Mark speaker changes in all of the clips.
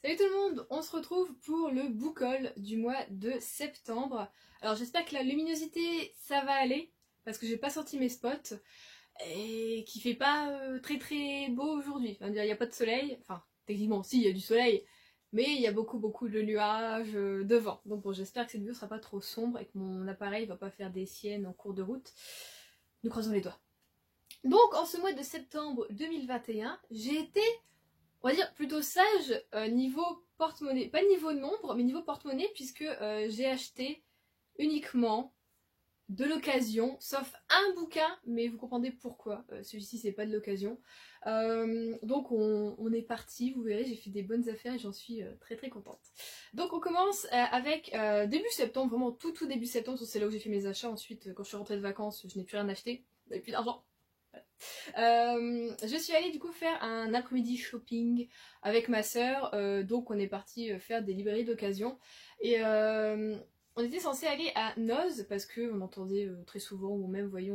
Speaker 1: Salut tout le monde, on se retrouve pour le book haul du mois de septembre. Alors j'espère que la luminosité ça va aller, parce que j'ai pas sorti mes spots, et qu'il fait pas très beau aujourd'hui. Enfin, il n'y a pas de soleil, enfin techniquement si, il y a du soleil, mais il y a beaucoup de nuages, de vent. Donc bon, j'espère que cette vidéo sera pas trop sombre et que mon appareil va pas faire des siennes en cours de route. Nous croisons les doigts. Donc en ce mois de septembre 2021, j'ai été, on va dire, plutôt sage niveau porte-monnaie. Pas niveau nombre, mais niveau porte-monnaie, puisque j'ai acheté uniquement de l'occasion, sauf un bouquin, mais vous comprendrez pourquoi. Celui-ci, c'est pas de l'occasion. Donc on est parti, vous verrez, j'ai fait des bonnes affaires et j'en suis très contente. Donc on commence avec début septembre, vraiment tout début septembre, c'est là où j'ai fait mes achats. Ensuite, quand je suis rentrée de vacances, je n'ai plus rien acheté, j'avais plus d'argent. Je suis allée du coup faire un après-midi shopping avec ma soeur, donc on est parti faire des librairies d'occasion et on était censé aller à Noz parce qu'on entendait très souvent, ou même on voyait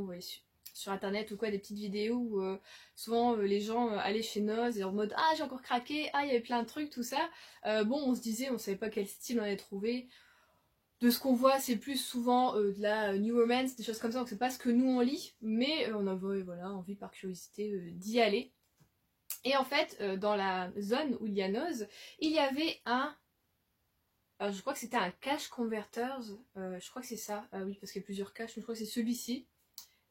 Speaker 1: sur internet ou quoi, des petites vidéos où souvent les gens allaient chez Noz et en mode ah j'ai encore craqué, ah il y avait plein de trucs, tout ça. Bon, on se disait, on savait pas quel style on allait trouver. De ce qu'on voit, c'est plus souvent de la new romance, des choses comme ça, donc c'est pas ce que nous on lit, mais on avait voilà, envie par curiosité d'y aller. Et en fait, dans la zone où il y a Noz, il y avait un... Alors, je crois que c'était un cash converters, je crois que c'est ça, oui, parce qu'il y a plusieurs caches, mais je crois que c'est celui-ci.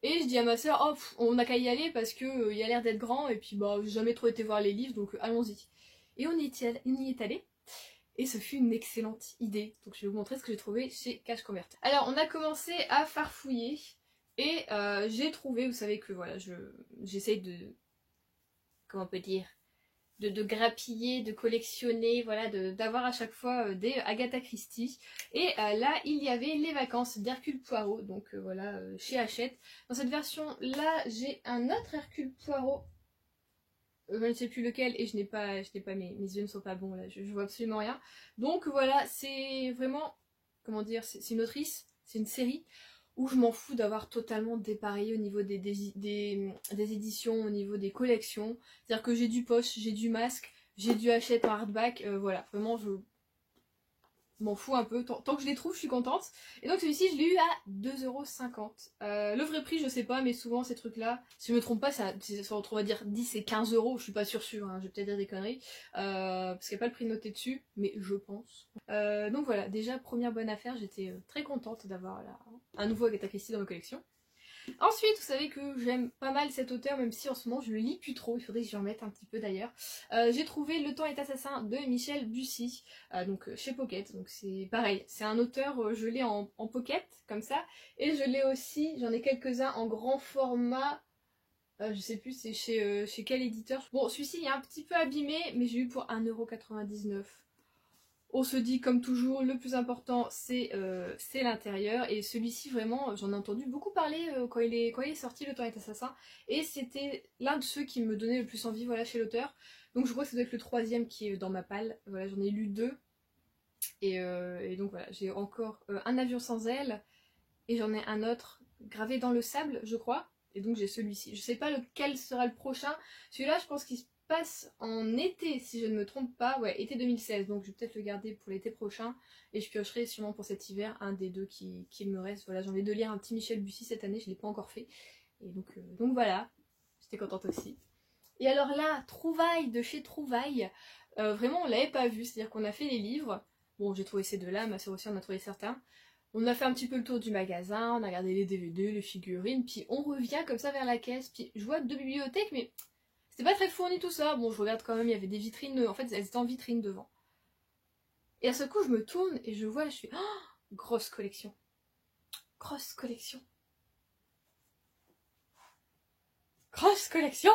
Speaker 1: Et je dis à ma soeur, oh, on n'a qu'à y aller parce que il a l'air d'être grand, et puis bah, j'ai jamais trop été voir les livres, donc allons-y. Et on y est allé. Et ce fut une excellente idée. Donc je vais vous montrer ce que j'ai trouvé chez Cash Converter. Alors on a commencé à farfouiller et j'ai trouvé, vous savez que voilà, j'essaye de, comment on peut dire, de grappiller, de collectionner, voilà, d'avoir à chaque fois des Agatha Christie. Et là il y avait les vacances d'Hercule Poirot, donc voilà, chez Hachette. Dans cette version là j'ai un autre Hercule Poirot. Je ne sais plus lequel et je n'ai pas mes yeux ne sont pas bons là, je vois absolument rien. Donc voilà, c'est vraiment, comment dire, c'est une autrice, c'est une série où je m'en fous d'avoir totalement dépareillé au niveau des éditions, au niveau des collections. C'est-à-dire que j'ai du poche, j'ai du masque, j'ai du Hachette en hardback, voilà, vraiment je m'en fous un peu, tant que je les trouve je suis contente. Et donc celui-ci je l'ai eu à 2,50 €. Le vrai prix je sais pas, mais souvent ces trucs là, si je me trompe pas, ça retrouve à dire 10 et 15 €, je suis pas sûre, hein, je vais peut-être dire des conneries, parce qu'il n'y a pas le prix noté dessus, mais je pense. Donc voilà, déjà première bonne affaire, j'étais très contente d'avoir un nouveau Agatha Christie dans ma collection. Ensuite, vous savez que j'aime pas mal cet auteur, même si en ce moment je le lis plus trop, il faudrait que j'y remette un petit peu d'ailleurs. J'ai trouvé Le temps est assassin de Michel Bussy, donc chez Pocket, donc c'est pareil, c'est un auteur, je l'ai en Pocket, comme ça, et je l'ai aussi, j'en ai quelques-uns en grand format, je sais plus c'est chez quel éditeur. Bon, celui-ci il est un petit peu abîmé, mais j'ai eu pour 1,99 €. On se dit comme toujours, le plus important c'est l'intérieur, et celui-ci vraiment j'en ai entendu beaucoup parler quand il est sorti, Le temps est assassin, et c'était l'un de ceux qui me donnait le plus envie, voilà, chez l'auteur. Donc je crois que ça doit être le troisième qui est dans ma palle, voilà, j'en ai lu 2, et donc voilà, j'ai encore Un avion sans aile, et j'en ai un autre gravé dans le sable je crois, et donc j'ai celui-ci. Je sais pas lequel sera le prochain, celui-là je pense qu'il se passe en été si je ne me trompe pas, ouais, été 2016, donc je vais peut-être le garder pour l'été prochain et je piocherai sûrement pour cet hiver un des deux qui me reste. Voilà, j'ai envie de lire un petit Michel Bussy cette année, je l'ai pas encore fait, et donc voilà, j'étais contente aussi. Et alors là, trouvaille de chez Trouvaille, vraiment on l'avait pas vu, c'est-à-dire qu'on a fait les livres, bon j'ai trouvé ces deux-là, ma soeur aussi en a trouvé certains. On a fait un petit peu le tour du magasin, on a regardé les DVD, les figurines, puis on revient comme ça vers la caisse, puis je vois 2 bibliothèques, mais c'était pas très fourni tout ça. Bon, je regarde quand même, il y avait des vitrines, en fait elles étaient en vitrine devant. Et à ce coup je me tourne et je vois, je fais oh, grosse collection. Grosse collection. Grosse collection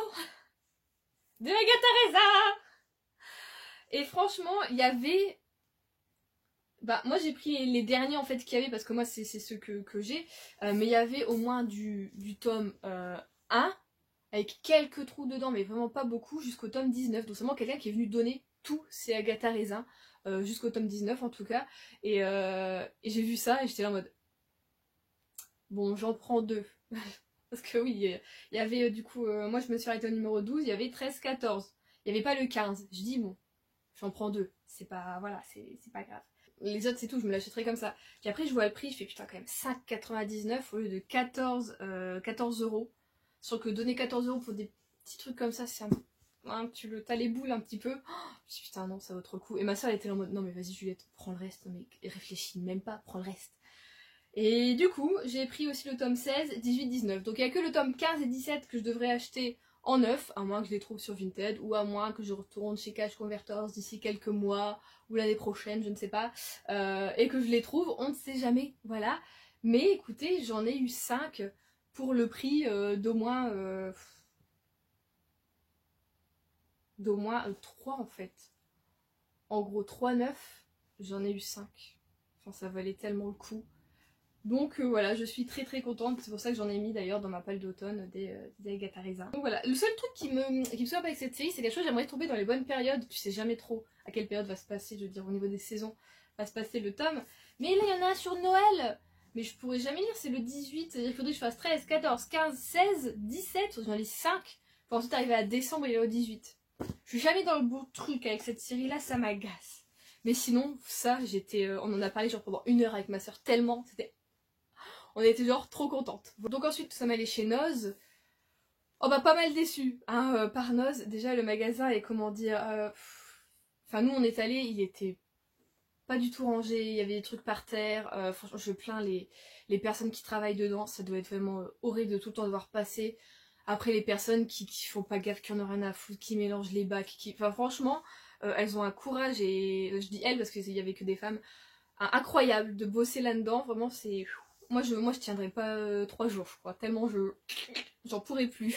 Speaker 1: de Agatha Reza. Et franchement, il y avait... Bah moi j'ai pris les derniers en fait qu'il y avait, parce que moi c'est ceux que j'ai, mais il y avait au moins du tome 1 avec quelques trous dedans, mais vraiment pas beaucoup, jusqu'au tome 19, donc seulement quelqu'un qui est venu donner tous ces Agatha Raisin, jusqu'au tome 19 en tout cas, et j'ai vu ça et j'étais là en mode bon j'en prends 2. Parce que oui, il y avait du coup, moi je me suis arrêtée au numéro 12, il y avait 13-14, il n'y avait pas le 15, je dis bon, j'en prends 2. C'est pas, voilà, c'est pas grave. Les autres c'est tout, je me l'achèterai comme ça. Puis après je vois le prix, je fais putain quand même 5,99 au lieu de 14 €. Sauf que donner 14 € pour des petits trucs comme ça, c'est un... Hein, t'as les boules un petit peu. Oh, je me suis dit, putain non, ça vaut trop le coup. Et ma soeur elle était là en mode non mais vas-y Juliette, prends le reste, mais réfléchis même pas, prends le reste. Et du coup, j'ai pris aussi le tome 16, 18, 19. Donc il n'y a que le tome 15 et 17 que je devrais acheter en neuf, à moins que je les trouve sur Vinted, ou à moins que je retourne chez Cash Converters d'ici quelques mois, ou l'année prochaine, je ne sais pas, et que je les trouve, on ne sait jamais, voilà. Mais écoutez, j'en ai eu 5 pour le prix d'au moins 3 en fait. En gros 3 neufs, j'en ai eu 5. Enfin ça valait tellement le coup. Donc voilà, je suis très très contente, c'est pour ça que j'en ai mis d'ailleurs dans ma palle d'automne des Agatha Raisin. Donc voilà, le seul truc qui me sauve avec cette série, c'est quelque chose que j'aimerais tomber dans les bonnes périodes. Tu sais jamais trop à quelle période va se passer, je veux dire au niveau des saisons, va se passer le tome. Mais là il y en a un sur Noël, mais je pourrais jamais lire, c'est le 18, c'est-à-dire qu'il faudrait que je fasse 13, 14, 15, 16, 17, j'en lis 5, pour ensuite arriver à décembre et aller au 18. Je suis jamais dans le bon truc avec cette série là, ça m'agace. Mais sinon, ça, on en a parlé genre pendant 1 heure avec ma soeur, tellement, on était genre trop contentes. Donc ensuite, nous sommes allés chez Noz. Oh bah pas mal déçus, hein, par Noz. Déjà, le magasin est, comment dire... Enfin, nous, on est allés, il était pas du tout rangé, il y avait des trucs par terre. Franchement, je plains les personnes qui travaillent dedans. Ça doit être vraiment horrible de tout le temps devoir passer. Après, les personnes qui font pas gaffe, qui en ont rien à foutre, qui mélangent les bacs, Enfin, franchement, elles ont un courage, et je dis elles parce qu'il y avait que des femmes, incroyable de bosser là-dedans. Vraiment, c'est... Moi je tiendrais pas 3 jours, je crois, tellement j'en pourrais plus.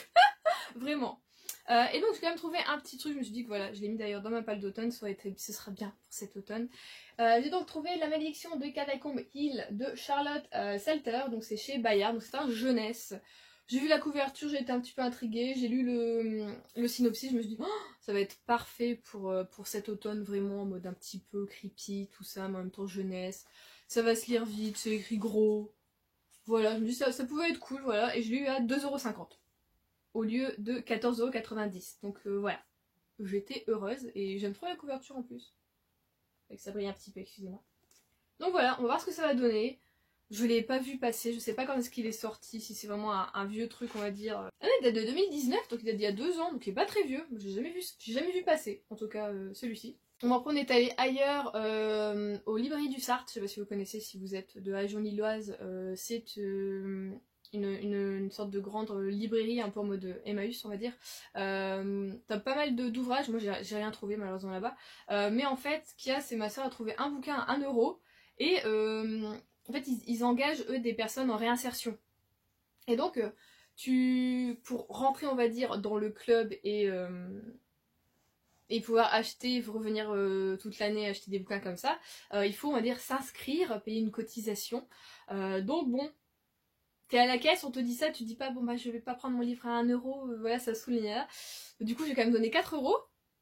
Speaker 1: Vraiment. Et donc j'ai quand même trouvé un petit truc, je me suis dit que voilà, je l'ai mis d'ailleurs dans ma palle d'automne, ce sera bien pour cet automne. J'ai donc trouvé La Malédiction de Catacombe Hill de Charlotte Salter, donc c'est chez Bayard, donc c'est un jeunesse. J'ai vu la couverture, j'ai été un petit peu intriguée, j'ai lu le synopsis, je me suis dit, oh, ça va être parfait pour cet automne, vraiment en mode un petit peu creepy, tout ça, mais en même temps jeunesse. Ça va se lire vite, c'est écrit gros. Voilà, je me dis ça pouvait être cool, voilà, et je l'ai eu à 2,50 € au lieu de 14,90 €. Donc voilà, j'étais heureuse et j'aime trop la couverture en plus. Avec ça brille un petit peu, excusez-moi. Donc voilà, on va voir ce que ça va donner. Je l'ai pas vu passer, je sais pas quand est-ce qu'il est sorti, si c'est vraiment un vieux truc, on va dire. Ah, il date de 2019, donc il date d'il y a 2 ans, donc il est pas très vieux. J'ai jamais vu passer, en tout cas celui-ci. Bon, après on est allé ailleurs, aux librairies du Sarthe, je sais pas si vous connaissez, si vous êtes de la région lilloise, c'est une sorte de grande librairie, un peu en mode Emmaüs on va dire. T'as pas mal d'ouvrages, moi j'ai rien trouvé malheureusement là-bas, mais en fait ce qu'il y a, c'est ma soeur a trouvé un bouquin à 1 €, et en fait ils engagent eux des personnes en réinsertion. Et donc pour rentrer on va dire dans le club et pouvoir acheter, revenir toute l'année acheter des bouquins comme ça, il faut on va dire s'inscrire, payer une cotisation. Donc bon, t'es à la caisse, on te dit ça, tu dis pas bon bah je vais pas prendre mon livre à 1 €, voilà ça saoule là. Du coup j'ai quand même donné 4 €,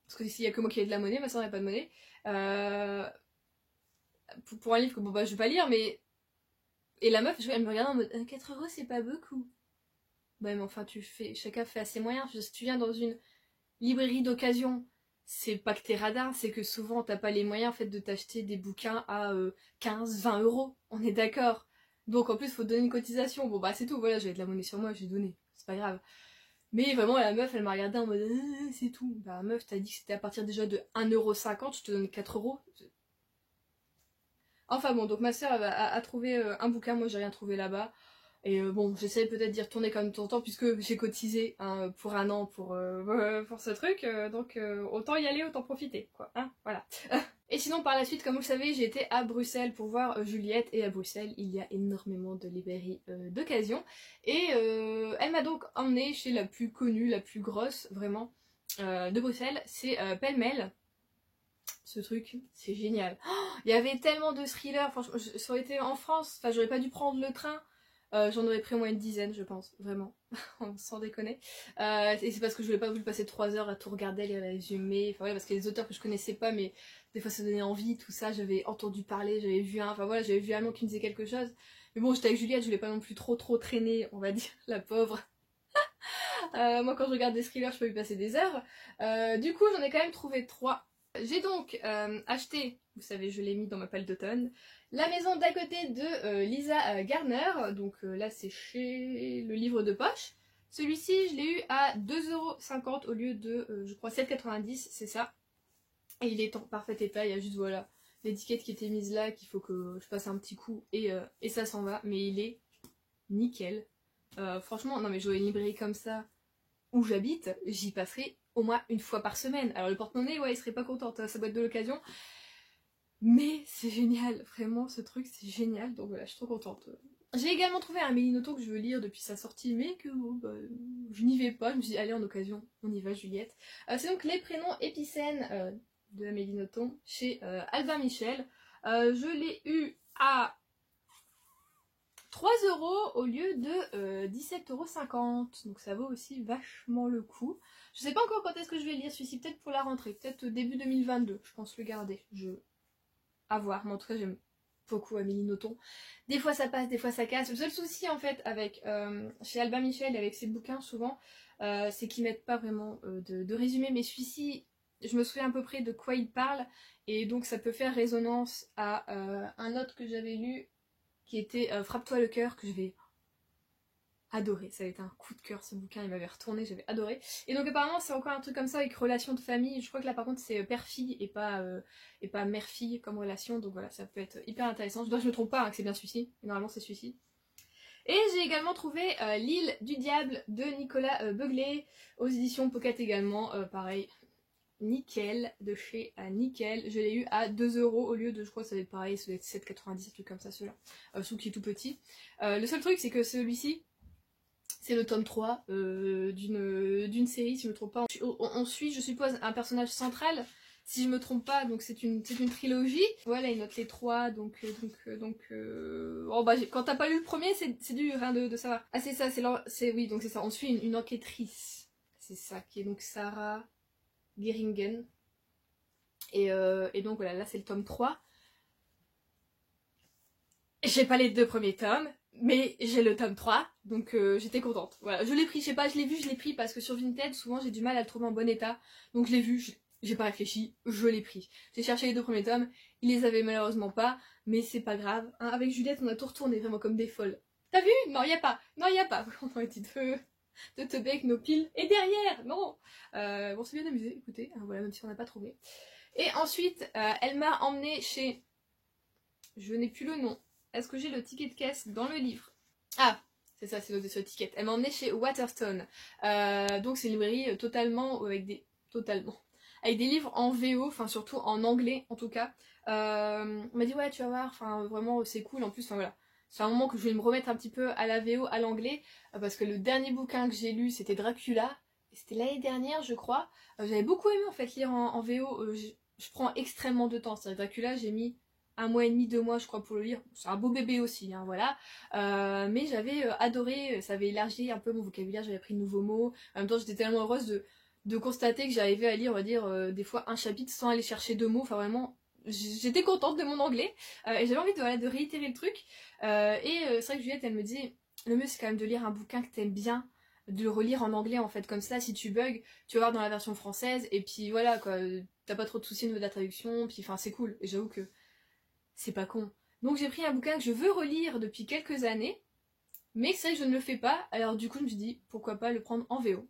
Speaker 1: parce que s'il y a que moi qui ai de la monnaie, ma soeur n'a pas de monnaie, pour un livre que bon bah je vais pas lire, mais... Et la meuf, elle me regarde en mode 4 € c'est pas beaucoup. Bah mais enfin chacun fait à ses moyens, si tu viens dans une librairie d'occasion, c'est pas que t'es radin, c'est que souvent t'as pas les moyens en fait de t'acheter des bouquins à 15, 20 €, on est d'accord. Donc en plus faut donner une cotisation, bon bah c'est tout, voilà, j'avais de la monnaie sur moi, j'ai donné, c'est pas grave. Mais vraiment la meuf elle m'a regardé en mode c'est tout. Bah meuf, t'as dit que c'était à partir déjà de 1,50 €, je te donne 4 €. Enfin bon, donc ma soeur a trouvé un bouquin, moi j'ai rien trouvé là-bas. Et bon, j'essaie peut-être d'y retourner quand même de temps en temps, puisque j'ai cotisé hein, pour 1 an pour ce truc, donc autant y aller, autant profiter, quoi, hein, voilà. Et sinon, par la suite, comme vous le savez, j'ai été à Bruxelles pour voir Juliette, et à Bruxelles, il y a énormément de librairies d'occasion, et elle m'a donc emmenée chez la plus connue, la plus grosse, vraiment, de Bruxelles, c'est Pêle-Mêle. Ce truc, c'est génial. Il y avait tellement de thrillers, franchement, ça aurait été en France, enfin j'aurais pas dû prendre le train. J'en aurais pris au moins une dizaine, je pense, vraiment, sans déconner. Et c'est parce que je voulais pas voulu passer 3 heures à tout regarder, les résumés, enfin voilà, parce qu'il y a des auteurs que je connaissais pas, mais des fois ça donnait envie, tout ça, j'avais entendu parler, j'avais vu enfin voilà, j'avais vu un nom qui me disait quelque chose. Mais bon, j'étais avec Juliette, je voulais pas non plus trop traîner, on va dire, la pauvre. Moi quand je regarde des thrillers, je peux y passer des heures. Du coup, j'en ai quand même trouvé 3. J'ai donc acheté, vous savez, je l'ai mis dans ma palle d'automne, La maison d'à côté de Lisa Garner. Donc là, c'est chez le livre de poche. Celui-ci, je l'ai eu à 2,50 € au lieu de, je crois, 7,90 €, c'est ça. Et il est en parfait état, il y a juste, voilà, l'étiquette qui était mise là, qu'il faut que je passe un petit coup, et ça s'en va. Mais il est nickel. Franchement, non mais j'aurais une librairie comme ça où j'habite, j'y passerai au moins une fois par semaine. Alors le porte-monnaie, ouais, il serait pas content, sa boîte de l'occasion. Mais c'est génial, vraiment, ce truc, c'est génial. Donc voilà, je suis trop contente. J'ai également trouvé un Mélinoto que je veux lire depuis sa sortie, mais que bon, bah, je n'y vais pas. Je me suis dit, allez, en occasion, on y va, Juliette. C'est donc Les prénoms épicènes de Amélie Nothomb chez Albin Michel. Je l'ai eu à 3 € au lieu de 17,50 €. Donc ça vaut aussi vachement le coup. Je sais pas encore quand est-ce que je vais lire celui-ci, peut-être pour la rentrée, peut-être début 2022, je pense le garder. À voir, mais en tout cas j'aime beaucoup Amélie Nothomb. Des fois ça passe, des fois ça casse. Le seul souci en fait avec chez Albin Michel et avec ses bouquins souvent, c'est qu'ils mettent pas vraiment de résumé, mais celui-ci, je me souviens à peu près de quoi il parle, et donc ça peut faire résonance à un autre que j'avais lu qui était Frappe-toi le cœur, que je vais adoré. Ça a été un coup de cœur, ce bouquin, il m'avait retourné, j'avais adoré. Et donc apparemment c'est encore un truc comme ça avec relation de famille. Je crois que là par contre c'est père-fille et pas mère-fille comme relation. Donc voilà, ça peut être hyper intéressant. Je me trompe pas, hein, que c'est bien celui-ci. Normalement c'est celui-ci. Et j'ai également trouvé L'île du diable de Nicolas Beuglet aux éditions Pocket également. Pareil, nickel, de chez Nickel. Je l'ai eu à 2 € au lieu de, je crois que ça va être pareil, ça doit être 7,90, un truc comme ça, celui-là. Celui qui est tout petit. Le seul truc c'est que celui-ci, c'est le tome 3 d'une série, si je me trompe pas. On suit, je suppose, un personnage central, si je me trompe pas, donc c'est une trilogie. Voilà, il note les 3, oh, bah, quand t'as pas lu le premier, c'est dur hein, de savoir. Ah c'est ça, oui, donc c'est ça, on suit une enquêtrice. C'est ça, qui est donc Sarah Geringen. Et donc voilà, là c'est le tome 3. J'ai pas les 2 premiers tomes, mais j'ai le tome 3, donc j'étais contente. Voilà, je l'ai pris, je sais pas, je l'ai pris parce que sur Vinted, souvent j'ai du mal à le trouver en bon état. Donc je l'ai vu, j'ai pas réfléchi, je l'ai pris. J'ai cherché les 2 premiers tomes, ils les avaient malheureusement pas, mais c'est pas grave. Hein, avec Juliette, on a tout retourné vraiment comme des folles. T'as vu? Non, y a pas. Non, y a pas. On aurait été de teubé avec nos piles. Et derrière, non. Bon, c'est bien amusé, écoutez, hein, voilà, même si on n'a pas trouvé. Et ensuite, elle m'a emmenée chez... Je n'ai plus le nom. Est-ce que j'ai le ticket de caisse dans le livre? Ah, c'est ça, c'est noté sur l'étiquette. Elle m'a emmenée chez Waterstone. Donc c'est une librairie totalement avec des livres en VO, enfin surtout en anglais en tout cas. On m'a dit ouais tu vas voir, enfin vraiment c'est cool. En plus, enfin voilà, c'est un moment que je vais me remettre un petit peu à la VO, à l'anglais, parce que le dernier bouquin que j'ai lu c'était Dracula. C'était l'année dernière je crois. J'avais beaucoup aimé en fait lire en VO. Je prends extrêmement de temps. C'est-à-dire Dracula j'ai mis 1 mois et demi, 2 mois je crois pour le lire. C'est un beau bébé aussi, hein, voilà. Mais j'avais adoré, ça avait élargi un peu mon vocabulaire, j'avais appris de nouveaux mots. En même temps j'étais tellement heureuse de constater que j'arrivais à lire, on va dire, des fois un chapitre sans aller chercher 2 mots. Enfin vraiment, j'étais contente de mon anglais. Et j'avais envie de réitérer le truc. C'est vrai que Juliette, elle me dit, le mieux c'est quand même de lire un bouquin que t'aimes bien, de le relire en anglais en fait, comme ça si tu bugs tu vas voir dans la version française et puis voilà quoi, t'as pas trop de soucis au niveau de la traduction, puis enfin c'est cool. Et j'avoue que c'est pas con. Donc j'ai pris un bouquin que je veux relire depuis quelques années, mais c'est vrai que je ne le fais pas, alors du coup je me suis dit pourquoi pas le prendre en VO.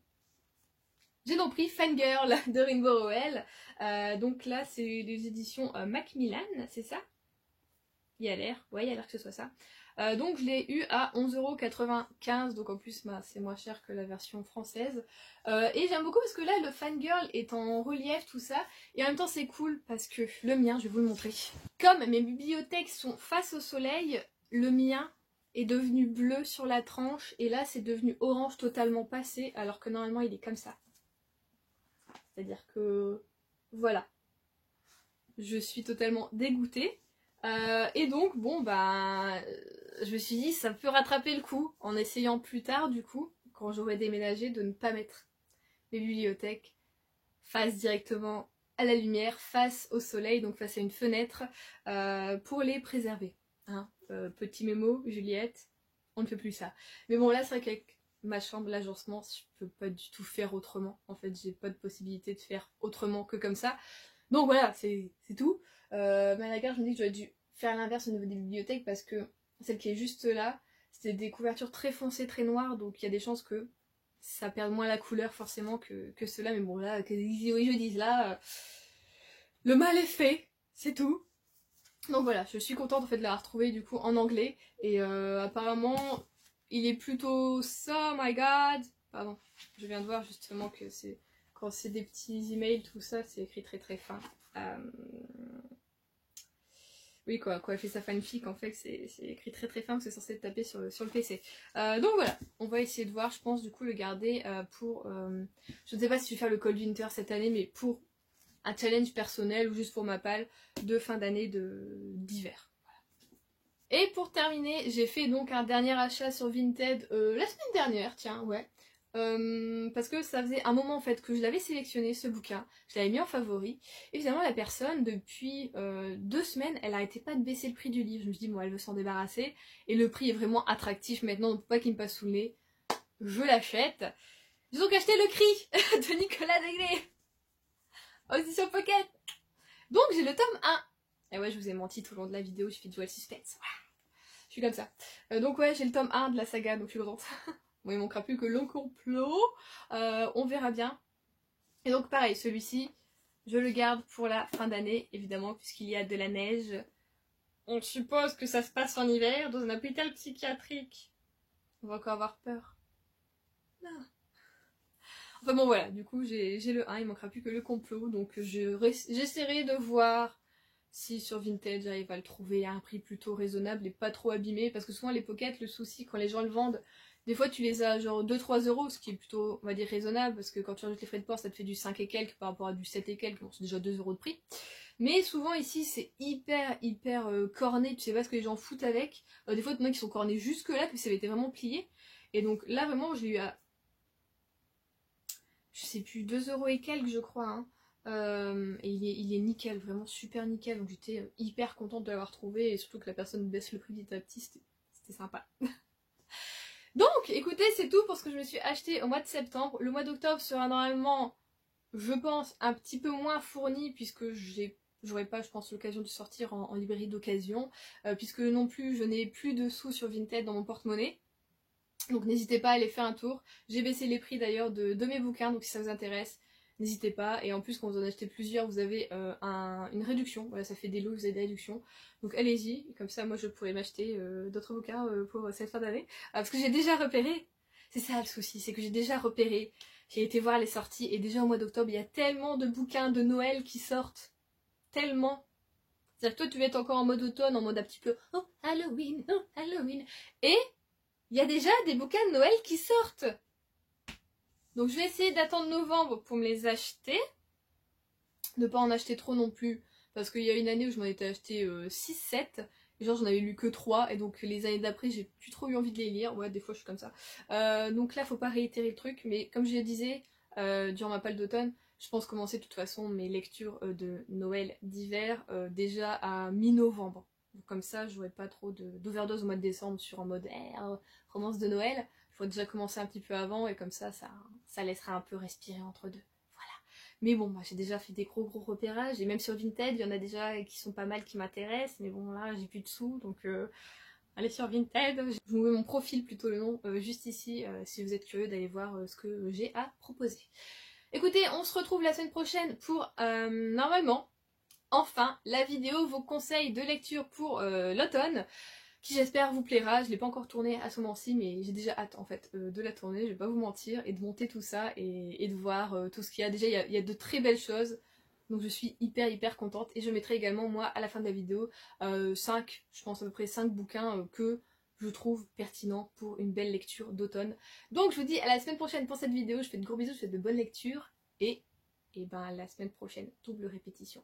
Speaker 1: J'ai donc pris Fangirl de Rainbow Rowell. Donc là c'est les éditions Macmillan, c'est ça? Il y a l'air, ouais il y a l'air que ce soit ça. Donc je l'ai eu à 11,95 €, donc en plus bah, c'est moins cher que la version française. Et j'aime beaucoup parce que là le Fangirl est en relief tout ça, et en même temps c'est cool parce que le mien, je vais vous le montrer. Comme mes bibliothèques sont face au soleil, le mien est devenu bleu sur la tranche, et là c'est devenu orange totalement passé, alors que normalement il est comme ça. C'est-à-dire que voilà, je suis totalement dégoûtée. Et donc, bon, bah, je me suis dit, ça peut rattraper le coup, en essayant plus tard, du coup, quand j'aurai déménagé, de ne pas mettre mes bibliothèques face directement à la lumière, face au soleil, donc face à une fenêtre, pour les préserver. Hein. Petit mémo, Juliette, on ne fait plus ça. Mais bon, là, c'est vrai qu'avec ma chambre, l'agencement, je peux pas du tout faire autrement. En fait, j'ai pas de possibilité de faire autrement que comme ça. Donc voilà, c'est tout. Mais à la gare, je me dis que j'aurais dû faire l'inverse au niveau des bibliothèques parce que celle qui est juste là, c'était des couvertures très foncées, très noires, donc il y a des chances que ça perde moins la couleur forcément que ceux-là. Mais bon là, oui je dis là, le mal est fait, c'est tout. Donc voilà, je suis contente en fait de la retrouver du coup en anglais. Et apparemment, il est plutôt so my god. Pardon, je viens de voir justement que c'est quand c'est des petits emails, tout ça, c'est écrit très très fin. Oui, quoi, quand elle fait sa fanfic, en fait, c'est écrit très très fin, c'est censé être tapé sur le PC. Donc voilà, on va essayer de voir, je pense, du coup, le garder pour... je ne sais pas si je vais faire le Cold Winter cette année, mais pour un challenge personnel ou juste pour ma palle de fin d'année d'hiver. Voilà. Et pour terminer, j'ai fait donc un dernier achat sur Vinted la semaine dernière, tiens, ouais. Parce que ça faisait un moment en fait que je l'avais sélectionné ce bouquin, je l'avais mis en favori, et finalement la personne depuis 2 semaines elle arrêtait pas de baisser le prix du livre, je me suis dit bon elle veut s'en débarrasser, et le prix est vraiment attractif maintenant donc pas qu'il me passe sous le nez, je l'achète. J'ai donc acheté Le Cri de Nicolas Degley, audition Pocket. Donc j'ai le tome 1, et ouais je vous ai menti tout le long de la vidéo, je fais jouer le suspense, je suis comme ça. Donc ouais j'ai le tome 1 de la saga donc je suis contente. Bon, il manquera plus que le complot, on verra bien. Et donc pareil, celui-ci, je le garde pour la fin d'année, évidemment, puisqu'il y a de la neige. On suppose que ça se passe en hiver, dans un hôpital psychiatrique. On va encore avoir peur. Non. Enfin bon voilà, du coup j'ai le 1, il manquera plus que le complot, donc j'essaierai de voir si sur Vinted j'arrive à le trouver à un prix plutôt raisonnable et pas trop abîmé, parce que souvent les pockets, le souci quand les gens le vendent, des fois tu les as genre 2-3 euros, ce qui est plutôt, on va dire, raisonnable, parce que quand tu rajoutes les frais de port, ça te fait du 5 et quelques par rapport à du 7 et quelques, bon c'est déjà 2 euros de prix. Mais souvent ici c'est hyper corné, tu sais pas ce que les gens foutent avec. Des fois il y en a qui sont cornés jusque là, puis ça avait été vraiment plié. Et donc là vraiment je l'ai eu à, je sais plus, 2 euros et quelques je crois, hein. Et il est nickel, vraiment super nickel, donc j'étais hyper contente de l'avoir trouvé, et surtout que la personne baisse le prix petit à petit, c'était sympa. Donc écoutez, c'est tout pour ce que je me suis acheté au mois de septembre. Le mois d'octobre sera normalement, je pense, un petit peu moins fourni, puisque j'aurai pas, je pense, l'occasion de sortir en librairie d'occasion, puisque non plus je n'ai plus de sous sur Vinted dans mon porte-monnaie. Donc n'hésitez pas à aller faire un tour. J'ai baissé les prix d'ailleurs de mes bouquins, donc si ça vous intéresse, n'hésitez pas. Et en plus quand vous en achetez plusieurs, vous avez une réduction. Voilà, ça fait des lots, vous avez des réductions. Donc allez-y, comme ça moi je pourrais m'acheter d'autres bouquins pour cette fin d'année. Parce que j'ai déjà repéré, c'est ça le souci, c'est que j'ai déjà repéré. J'ai été voir les sorties et déjà au mois d'octobre, il y a tellement de bouquins de Noël qui sortent. Tellement. C'est-à-dire que toi tu vas être encore en mode automne, en mode un petit peu oh Halloween, oh Halloween. Et il y a déjà des bouquins de Noël qui sortent. Donc je vais essayer d'attendre novembre pour me les acheter. Ne pas en acheter trop non plus. Parce qu'il y a une année où je m'en étais acheté 6-7. Et genre j'en avais lu que 3. Et donc les années d'après j'ai plus trop eu envie de les lire. Ouais des fois je suis comme ça. Donc là faut pas réitérer le truc. Mais comme je le disais, durant ma palle d'automne, je pense commencer de toute façon mes lectures de Noël d'hiver déjà à mi-novembre. Comme ça, j'aurai pas trop d'overdose au mois de décembre sur en mode romance de Noël. Il faut déjà commencer un petit peu avant et comme ça laissera un peu respirer entre deux. Voilà. Mais bon, moi j'ai déjà fait des gros repérages et même sur Vinted, il y en a déjà qui sont pas mal qui m'intéressent. Mais bon, là j'ai plus de sous donc allez sur Vinted. Je vous mets mon profil, plutôt le nom, juste ici si vous êtes curieux d'aller voir ce que j'ai à proposer. Écoutez, on se retrouve la semaine prochaine pour normalement, enfin, la vidéo, vos conseils de lecture pour l'automne, qui j'espère vous plaira. Je ne l'ai pas encore tournée à ce moment-ci, mais j'ai déjà hâte en fait de la tourner, je vais pas vous mentir, et de monter tout ça et de voir tout ce qu'il y a. Déjà, il y a de très belles choses, donc je suis hyper contente. Et je mettrai également, moi, à la fin de la vidéo, 5, je pense à peu près 5 bouquins que je trouve pertinents pour une belle lecture d'automne. Donc je vous dis à la semaine prochaine pour cette vidéo, je fais de gros bisous, je fais de bonnes lectures, et ben la semaine prochaine, double répétition.